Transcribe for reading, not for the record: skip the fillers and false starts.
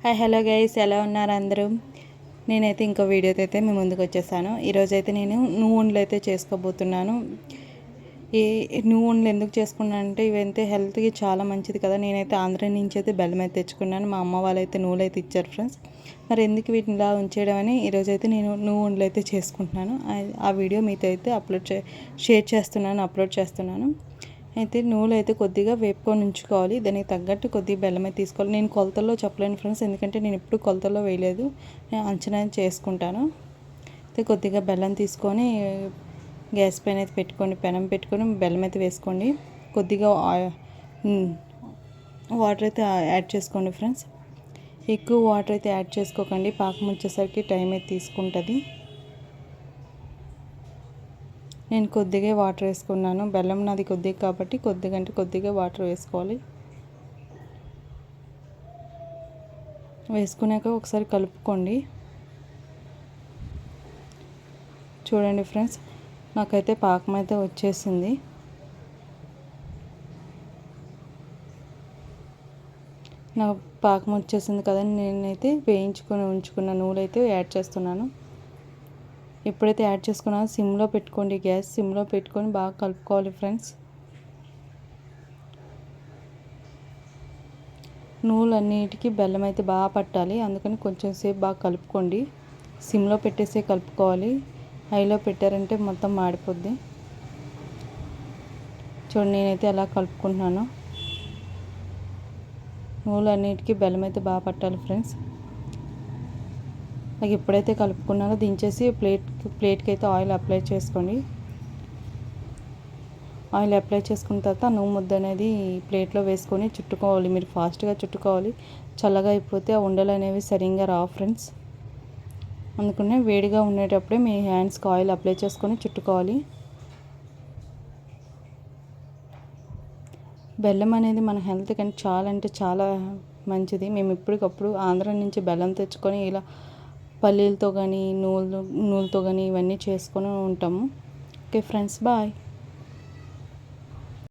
Hi hello guys, ఎలా ఉన్నారు అందరూ? నేనైతే ఇంకో వీడియోతో అయితే మీ ముందుకు వచ్చేసాను. ఈరోజైతే నేను నువ్వుండలు అయితే చేసుకోబోతున్నాను. ఈ నువ్వుండలు ఎందుకు చేసుకున్నానంటే ఇవైతే హెల్త్కి చాలా మంచిది కదా. నేనైతే ఆంధ్ర నుంచి అయితే బెల్లం అయితే తెచ్చుకున్నాను. మా అమ్మ వాళ్ళైతే నువ్వులు అయితే ఇచ్చారు ఫ్రెండ్స్. మరి ఎందుకు వీటిని ఇలా ఉంచేయడం అని ఈరోజైతే నేను నువ్వుండలు అయితే చేసుకుంటున్నాను. ఆ వీడియో మీతో అయితే షేర్ చేస్తున్నాను, అప్లోడ్ చేస్తున్నాను. అయితే నువ్వులు అయితే కొద్దిగా వేపుకొని ఉంచుకోవాలి. దానికి తగ్గట్టు కొద్దిగా బెల్లం అయితే తీసుకోవాలి. నేను కొలతల్లో చెప్పలేను ఫ్రెండ్స్, ఎందుకంటే నేను ఎప్పుడు కొలతల్లో వేయలేదు. నేను అంచనా చేసుకుంటాను. అయితే కొద్దిగా బెల్లం తీసుకొని గ్యాస్ పైన అయితే పెట్టుకోండి, పెనం పెట్టుకొని బెల్లం అయితే వేసుకోండి. కొద్దిగా వాటర్ అయితే యాడ్ చేసుకోండి ఫ్రెండ్స్. ఎక్కువ వాటర్ అయితే యాడ్ చేసుకోకండి, పాకం వచ్చేసరికి టైం అయితే తీసుకుంటుంది. నేను కొద్దిగా వాటర్ వేసుకున్నాను. బెల్లం నాది కొద్దిగా కాబట్టి కొద్దిగా వాటర్ వేసుకోవాలి. వేసుకున్నాక ఒకసారి కలుపుకోండి. చూడండి ఫ్రెండ్స్, నాకైతే పాకం అయితే వచ్చేసింది. నాకు పాకం వచ్చేసింది కదండి. నేనైతే వేయించుకొని ఉంచుకున్న నూనె అయితే యాడ్ చేస్తున్నాను. ఎప్పుడైతే యాడ్ చేసుకున్నానో సిమ్లో పెట్టుకోండి, గ్యాస్ సిమ్లో పెట్టుకొని బాగా కలుపుకోవాలి ఫ్రెండ్స్. నూనెలన్నిటికీ బెల్లం అయితే బాగా పట్టాలి, అందుకని కొంచెం సేపు బాగా కలుపుకోండి. సిమ్లో పెట్టేసే కలుపుకోవాలి, హైలో పెట్టారంటే మొత్తం మాడిపోద్ది. చూడండి, నేనైతే అలా కలుపుకుంటున్నాను. నూనెలన్నిటికీ బెల్లం అయితే బాగా పట్టాలి ఫ్రెండ్స్. నాకు ఎప్పుడైతే కలుపుకున్నానో దించేసి ప్లేట్కి అయితే ఆయిల్ అప్లై చేసుకోండి. ఆయిల్ అప్లై చేసుకున్న తర్వాత నువ్వు ముద్ద అనేది ప్లేట్లో వేసుకొని చుట్టుకోవాలి. మీరు ఫాస్ట్గా చుట్టుకోవాలి, చల్లగా అయిపోతే ఆ ఉండలు అనేవి సరిగ్గా రావు ఫ్రెండ్స్. అందుకనే వేడిగా ఉండేటప్పుడే మీ హ్యాండ్స్కి ఆయిల్ అప్లై చేసుకొని చుట్టుకోవాలి. బెల్లం అనేది మన హెల్త్ కానీ చాలా అంటే చాలా మంచిది. మేము ఇప్పటికప్పుడు ఆంధ్ర నుంచి బెల్లం తెచ్చుకొని ఇలా పల్లీలతో కానీ నూనెలతో కానీ ఇవన్నీ చేసుకొని ఉంటాము. Okay friends, bye.